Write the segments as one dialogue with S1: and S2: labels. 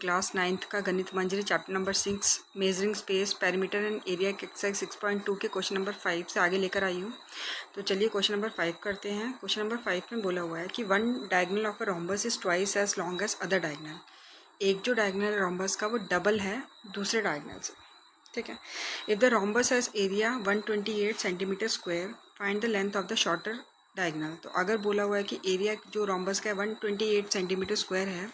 S1: Class 9th का Ganita Manjari chapter number 6 measuring space perimeter and area के exercise 6.2 के question number 5 से आगे लेकर आई हूँ। तो चलिए क्वेश्चन नंबर 5 करते हैं। क्वेश्चन नंबर 5 में बोला हुआ है कि one diagonal of a rhombus is twice as long as other diagonal. एक जो डायगोनल रोम्बस का वो डबल है दूसरे डायगोनल से, ठीक है। If the rhombus has area 128 centimetre square, find the length of the shorter diagonal. तो अगर बोला हुआ है कि एरिया जो रोम्बस का 128 सेंटीमीटर स्क्वायर है,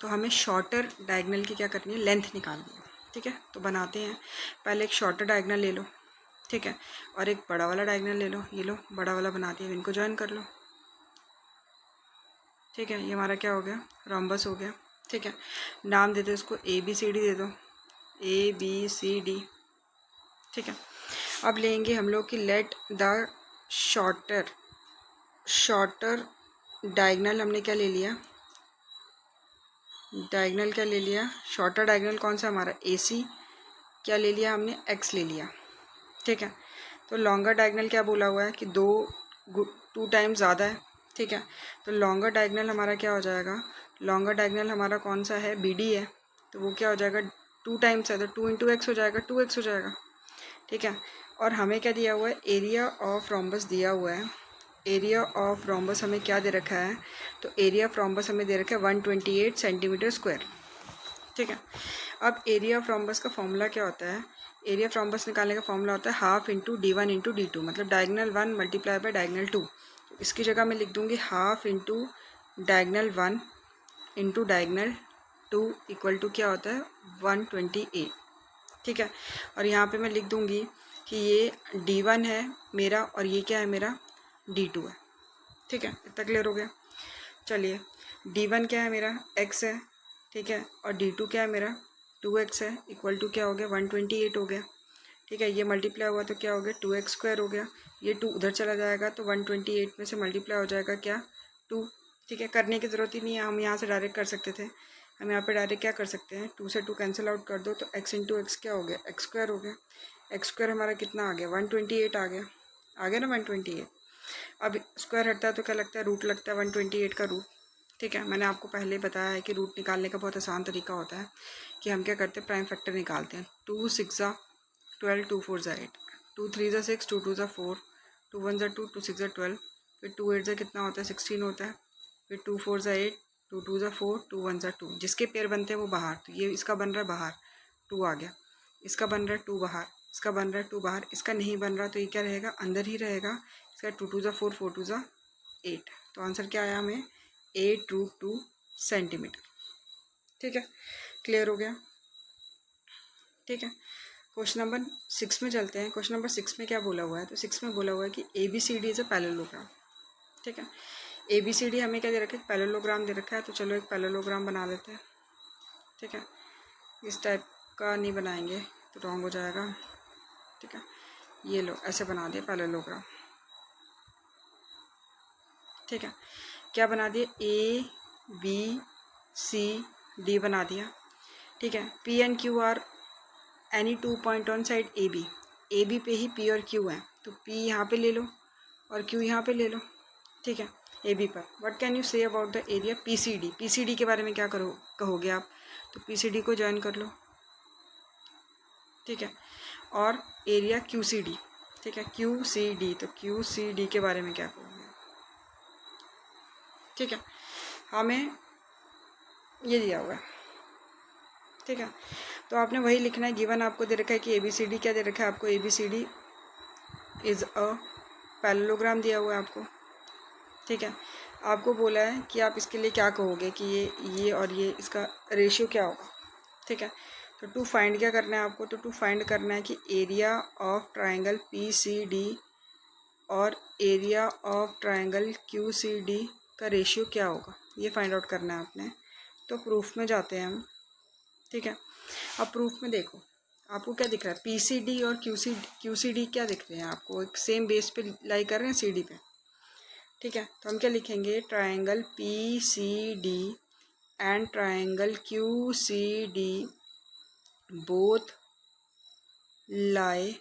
S1: तो हमें शॉर्टर डायगोनल की क्या करनी है, लेंथ निकालनी है, ठीक है। तो बनाते हैं। पहले एक शॉर्टर डायगोनल ले लो, ठीक है, और एक बड़ा वाला डायगोनल ले लो। ये लो बड़ा वाला बनाते हैं, इनको ज्वाइन कर लो, ठीक है। ये हमारा क्या हो गया, रोम्बस हो गया, ठीक है। नाम दे दो इसको ABCD दे दो, ABCD, ठीक है। अब लेंगे हम लोग कि लेट द शॉर्टर डायगोनल, हमने क्या ले लिया, डायगोनल क्या ले लिया, शॉर्टर डायगोनल कौन सा हमारा AC, क्या ले लिया हमने, X ले लिया, ठीक है। तो लॉन्गर डायगोनल क्या बोला हुआ है कि 2 टाइम्स ज़्यादा है, ठीक है। तो लॉन्गर डायगोनल हमारा क्या हो जाएगा, लॉन्गर डायगोनल हमारा कौन सा है, BD है, तो वो क्या हो जाएगा, 2 टाइम्स है तो 2 × X हो जाएगा, 2X हो जाएगा, ठीक है। और हमें क्या दिया हुआ है, एरिया ऑफ रोम्बस दिया हुआ है। एरिया ऑफ रोम्बस हमें क्या दे रखा है, तो एरिया ऑफ रोम्बस हमें दे रखा है 128 सेंटीमीटर स्क्वायर, ठीक है। अब एरिया ऑफ रोम्बस का फॉर्मूला क्या होता है, एरिया ऑफ रोम्बस निकालने का फॉर्मूला होता है half into D1 into D2, मतलब डायगोनल 1 मल्टीप्लाई बाय डायगोनल 2। तो इसकी जगह मैं लिख दूंगी half into diagonal 1 into diagonal 2 equal to क्या होता है 128, ठीक है। और यहाँ पे मैं लिख दूंगी कि ये D1 है मेरा और ये क्या है मेरा D2 है, ठीक है। इतना क्लियर हो गया। चलिए D1 क्या है मेरा X है, ठीक है, और D2 क्या है मेरा 2X है, इक्वल टू क्या हो गया 128 हो गया, ठीक है। ये मल्टीप्लाई हुआ तो क्या हो गया 2X स्क्वायर हो गया, ये 2 उधर चला जाएगा तो 128 में से मल्टीप्लाई हो जाएगा क्या 2, ठीक है। करने की ज़रूरत ही नहीं है, हम यहाँ से डायरेक्ट कर सकते थे। हम यहाँ पे डायरेक्ट क्या कर सकते हैं, 2 से 2 कैंसिल आउट कर दो तो X × X क्या हो गया, X स्क्वायर हो गया। X स्क्वायर हमारा कितना आ गया 128 आ गया ना 128। अब स्क्वायर हटता है तो क्या लगता है, रूट लगता है 128 का रूट, ठीक है। मैंने आपको पहले बताया है कि रूट निकालने का बहुत आसान तरीका होता है कि हम क्या करते हैं, प्राइम फैक्टर निकालते हैं। 2 × 6 = 12, 2 × 4 = 8, 2 × 3 = 6, 2 × 2 = 4, 2 × 1 = 2, 2 × 6 = 12, फिर 2 × 8 कितना होता है 16 होता है, फिर 2 × 4 = 8, 2 × 2 = 4, 2 × 1 = 2। जिसके पेयर बनते हैं वो बाहर, तो ये इसका बन रहा है बाहर 2 आ गया, इसका बन रहा है 2 बाहर, इसका बन रहा है 2 बाहर, इसका नहीं बन रहा तो ये क्या रहेगा अंदर ही रहेगा। इसका 2 × 2 = 4, 4 × 2 = 8, तो आंसर क्या आया हमें 8√2 सेंटीमीटर, ठीक है। क्लियर हो गया, ठीक है। क्वेश्चन नंबर 6 में चलते हैं। क्वेश्चन नंबर 6 में क्या बोला हुआ है, तो 6 में बोला हुआ है कि ABCD इज अ पैरेललोग्राम, ठीक है। ABCD हमें क्या दे रखा है, पैरेललोग्राम दे रखा है, तो चलो एक पैरेललोग्राम बना लेते हैं, ठीक है। इस टाइप का नहीं बनाएंगे तो रॉन्ग हो जाएगा, ठीक है। ये लो ऐसे बना दिए पैरेललोग्राम, ठीक है। क्या बना दिए, ABCD बना दिया, ठीक है। P and Q are any 2 point on side AB पे ही P और Q है, तो P यहाँ पे ले लो और Q यहाँ पे ले लो, ठीक है, AB पर। What can you say about the area PCD के बारे में क्या कहोगे आप, तो PCD को ज्वाइन कर लो, ठीक है। और एरिया QCD, ठीक है, QCD, तो QCD के बारे में क्या कहोगे, ठीक है। हमें ये दिया हुआ है, ठीक है। तो आपने वही लिखना है, गिवन आपको दे रखा है कि ABCD क्या दे रखा है आपको, ABCD इज़ अ पैरेललोग्राम दिया हुआ है आपको, ठीक है। आपको बोला है कि आप इसके लिए क्या कहोगे कि ये और ये इसका रेशियो क्या होगा, ठीक है। तो टू फाइंड क्या करना है आपको, तो टू फाइंड करना है कि एरिया ऑफ ट्राइंगल PCD और एरिया ऑफ ट्राइंगल QCD का रेशियो क्या होगा, ये फाइंड आउट करना है आपने। तो प्रूफ में जाते हैं हम, ठीक है। अब प्रूफ में देखो आपको क्या दिख रहा है, PCD और QCD क्या दिख रहे हैं आपको, एक सेम बेस पे लाई कर रहे हैं CD पे, ठीक है। तो हम क्या लिखेंगे, triangle PCD and triangle QCD both lie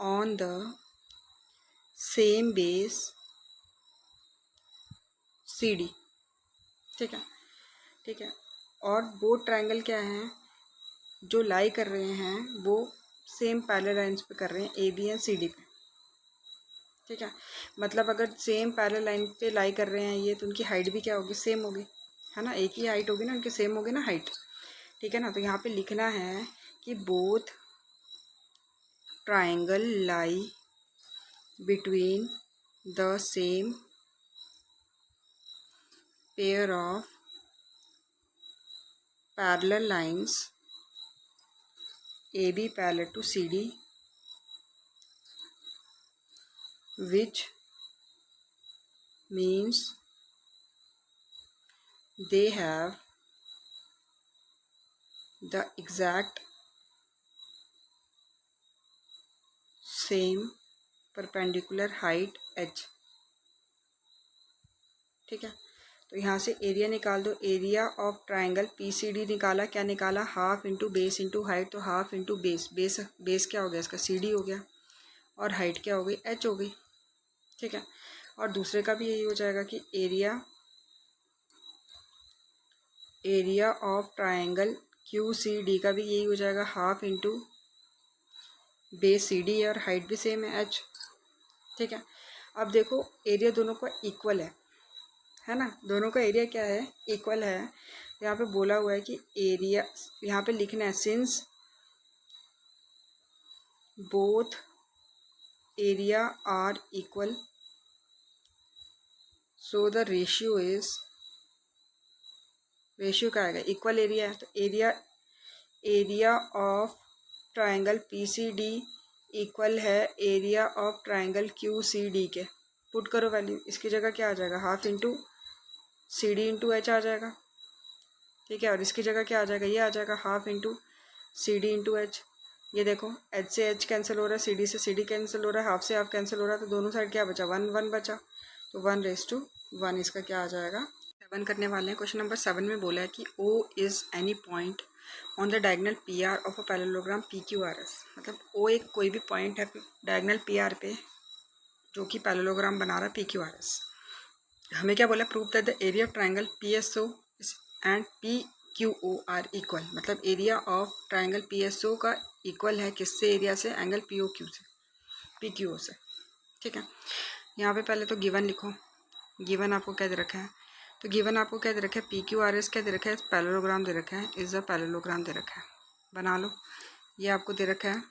S1: on the same base CD, ठीक है, ठीक है। और बोथ ट्रायंगल क्या हैं जो लाई कर रहे हैं वो सेम पैरेलल लाइंस पे कर रहे हैं, A B and C D पे। ठीक है, मतलब अगर सेम पैरेलल लाइन पे लाई कर रहे हैं ये, तो उनकी हाइट भी क्या होगी, सेम होगी, है ना, एक ही हाइट होगी ना, उनकी सेम होगी ना हाइट। ठीक है ना, तो यहाँ पे लिखना है कि both triangle lie between the same pair of parallel lines AB parallel to CD, which means they have the exact same perpendicular height h। ठीक है, तो यहाँ से एरिया निकाल दो। एरिया ऑफ ट्राइंगल PCD निकाला, क्या निकाला, half into base into height, तो हाफ इंटू बेस, बेस क्या हो गया इसका, CD हो गया, और हाइट क्या हो गई, h हो गई। ठीक है, और दूसरे का भी यही हो जाएगा कि एरिया ऑफ ट्राइंगल QCD का भी यही हो जाएगा, हाफ इंटू बेस CD है और हाइट भी सेम है h। ठीक है, अब देखो एरिया दोनों का इक्वल है ना, दोनों का एरिया क्या है, इक्वल है। यहाँ पे बोला हुआ है कि एरिया, यहाँ पे लिखना है since both area are equal so the ratio is, ratio क्या आएगा, इक्वल एरिया है, तो area of triangle PCD equal है एरिया ऑफ ट्राइंगल QCD के। पुट करो वैल्यू, इसकी जगह क्या आ जाएगा, half into CD into H आ जाएगा। ठीक है, और इसकी जगह क्या आ जाएगा, ये आ जाएगा half into CD into H. ये देखो h से h कैंसिल हो रहा है, CD से CD कैंसिल हो रहा है, हाफ से हाफ कैंसिल हो रहा है, तो दोनों साइड क्या बचा, 1 1 बचा, तो 1:1 इसका क्या आ जाएगा। 7 करने वाले हैं। क्वेश्चन नंबर 7 में बोला है कि O is any point on the diagonal PR of a parallelogram PQRS। मतलब O एक कोई भी पॉइंट है डायगोनल PR पे जो कि पैरेललोग्राम बना रहा है PQRS। हमें क्या बोला, prove that the area of triangle PSO and PQO are equal. मतलब एरिया ऑफ ट्राइंगल PSO का इक्वल है किससे, एरिया से, एंगल POQ से, PQO से। ठीक है, यहाँ पे पहले तो गिवन लिखो। गिवन आपको क्या दे रखा है, तो गिवन आपको क्या दे रखा है, PQRS क्या दे रखा है, पैरेललोग्राम दे रखा है, इज अ पैरेललोग्राम दे रखा है, बना लो। ये आपको दे रखा है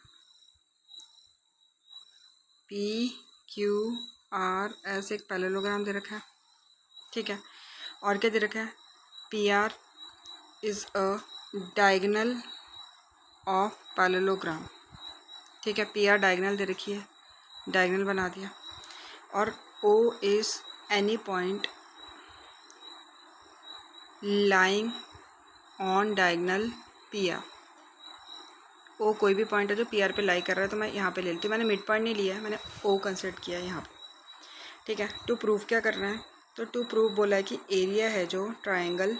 S1: PQRS एक पैरेललोग्राम दे रखा है। ठीक है, और क्या दे रखा है, PR is a diagonal of parallelogram. ठीक है, PR डायगोनल दे रखी है, डायगोनल बना दिया। और O is any point lying on diagonal PR। O कोई भी पॉइंट है जो PR पे लाई कर रहा है, तो मैं यहाँ पे ले लेती हूँ। मैंने मिड पॉइंट नहीं लिया है, मैंने O कंसिडर किया है यहाँ पे। ठीक है, टू प्रूव क्या करना है, तो टू प्रूव बोला है कि एरिया है जो ट्राइंगल,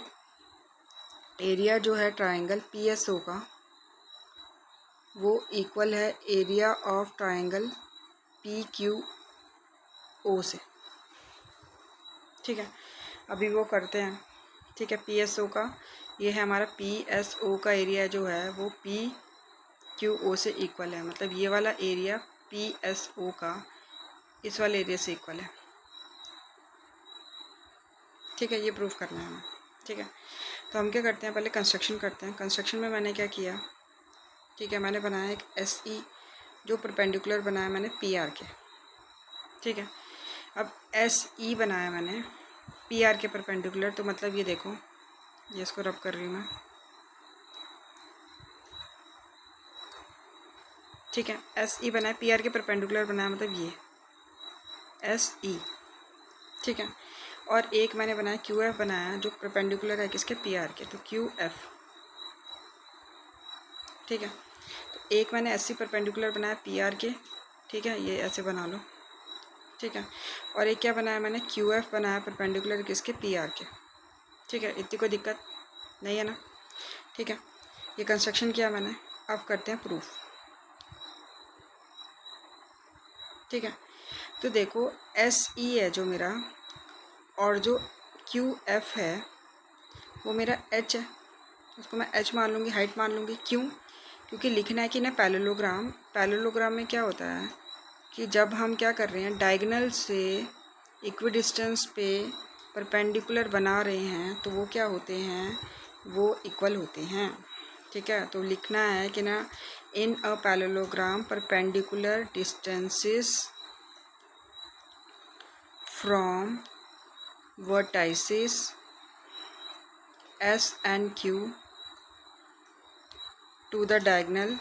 S1: एरिया जो है ट्राइंगल PSO का वो इक्वल है एरिया ऑफ ट्राइंगल PQO से। ठीक है, अभी वो करते हैं। ठीक है, PSO का ये है हमारा, PSO का एरिया जो है वो PQO से इक्वल है। मतलब ये वाला एरिया PSO का इस वाले एरिया से इक्वल है। ठीक है, ये प्रूफ करना है हमें। ठीक है, तो हम क्या करते हैं, पहले कंस्ट्रक्शन करते हैं। कंस्ट्रक्शन में मैंने क्या किया, ठीक है, मैंने बनाया एक SE जो परपेंडिकुलर बनाया मैंने PR के। ठीक है, अब SE बनाया मैंने PR के परपेंडिकुलर, तो मतलब ये देखो, ये इसको रब कर रही हूँ मैं। ठीक है, SE बनाया, PR के परपेंडिकुलर बनाया, मतलब ये SE। ठीक है, और एक मैंने बनाया QF बनाया जो परपेंडिकुलर है किसके, PR के, तो QF। ठीक है, तो एक मैंने SC परपेंडिकुलर बनाया PR के। ठीक है, ये ऐसे बना लो। ठीक है, और एक क्या बनाया मैंने, QF बनाया परपेंडिकुलर किसके, PR के। ठीक है, इतनी कोई दिक्कत नहीं है ना। ठीक है, ये कंस्ट्रक्शन किया मैंने, अब करते हैं प्रूफ। ठीक है, तो देखो SE है जो मेरा, और जो QF है वो मेरा H है। उसको मैं h मान लूँगी, हाइट मान लूँगी। क्यों? क्योंकि लिखना है कि ना पैरेललोग्राम में क्या होता है कि जब हम क्या कर रहे हैं, डायगोनल से इक्विडिस्टेंस पे परपेंडिकुलर बना रहे हैं तो वो क्या होते हैं, वो इक्वल होते हैं। ठीक है, तो लिखना है कि ना in a parallelogram perpendicular distances from vertices S and Q to the diagonal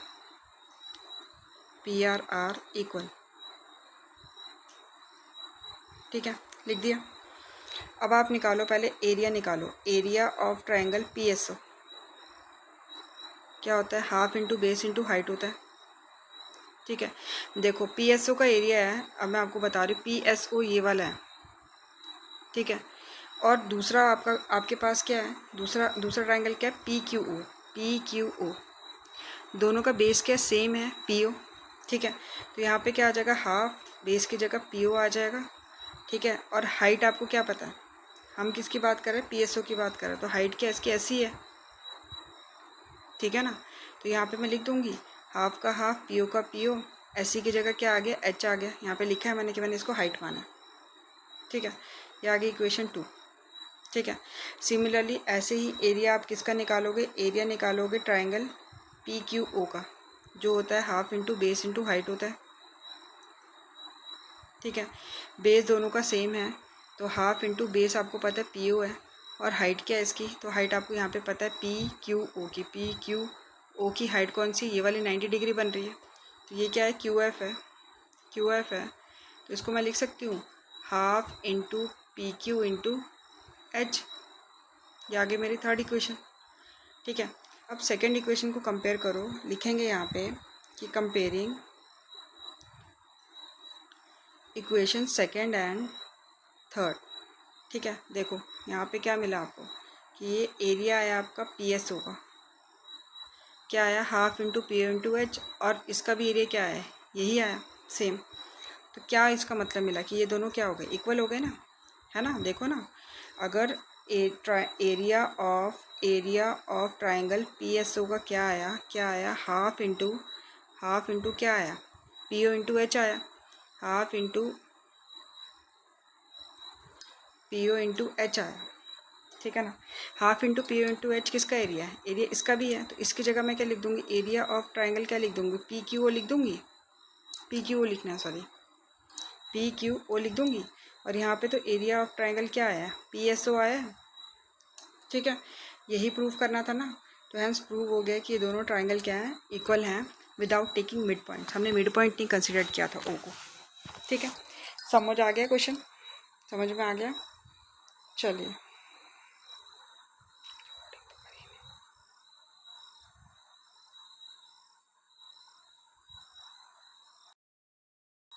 S1: PR are equal। ठीक है, लिख दिया। अब आप निकालो, पहले एरिया निकालो। एरिया ऑफ ट्रायंगल PSO क्या होता है, half into base into height होता है। ठीक है, देखो PSO का एरिया है, अब मैं आपको बता रही हूँ, PSO ये वाला है। ठीक है, और दूसरा आपके पास क्या है, दूसरा ट्रायंगल क्या है, PQO। दोनों का बेस क्या सेम है, PO। ठीक है, तो यहाँ पे क्या आ जाएगा, हाफ बेस की जगह PO आ जाएगा। ठीक है, और हाइट आपको क्या पता है, हम किसकी बात कर रहे हैं, PSO की बात कर रहे हैं, तो हाइट क्या इसकी ऐसी है। ठीक है ना, तो यहाँ पे मैं लिख दूँगी हाफ का हाफ, PO का PO, ऐसी की जगह क्या आ गया, H आ गया। यहाँ पे लिखा है मैंने कि मैंने इसको हाइट माना। ठीक है, ये आ गई इक्वेशन 2। ठीक है, सिमिलरली ऐसे ही एरिया आप किसका निकालोगे, एरिया निकालोगे ट्रायंगल PQO का, जो होता है half into base into height होता है। ठीक है, बेस दोनों का सेम है, तो हाफ इंटू बेस आपको पता है PO है, और हाइट क्या है इसकी, तो हाइट आपको यहाँ पे पता है PQO की। PQO की हाइट कौन सी, ये वाली 90 डिग्री बन रही है, तो ये क्या है, QF है। तो इसको मैं लिख सकती हूँ half into PQ into H। ये आगे मेरी थर्ड इक्वेशन। ठीक है, अब सेकेंड इक्वेशन को कंपेयर करो, लिखेंगे यहाँ पे कि comparing equation second and third. ठीक है, देखो यहाँ पे क्या मिला आपको कि ये एरिया आया आपका PSO का, क्या आया, half into PO into H, और इसका भी एरिया क्या है, यही आया सेम। तो क्या इसका मतलब मिला कि ये दोनों क्या हो गए, इक्वल हो गए ना, है ना। देखो ना, अगर एरिया ऑफ ट्रायंगल PSO का क्या आया, हाफ इंटू क्या आया, PO इंटू H आया, half into PO into H आया। ठीक है ना, half into PO into H किसका एरिया है, एरिया इसका भी है, तो इसकी जगह मैं क्या लिख दूंगी, एरिया ऑफ ट्रायंगल क्या लिख दूंगी, PQO लिख दूंगी। PQO लिखना है, सॉरी PQO लिख दूंगी। और यहाँ पे तो एरिया ऑफ ट्रायंगल क्या आया, PSO आया है। ठीक है, यही प्रूव करना था ना, तो हैंस प्रूव हो गया कि ये दोनों ट्रायंगल क्या है, इक्वल हैं विदाउट टेकिंग मिड पॉइंट। हमने मिड पॉइंट नहीं कंसिडर किया था ओ को। ठीक है, समझ आ गया क्वेश्चन, समझ में आ गया। चलिए।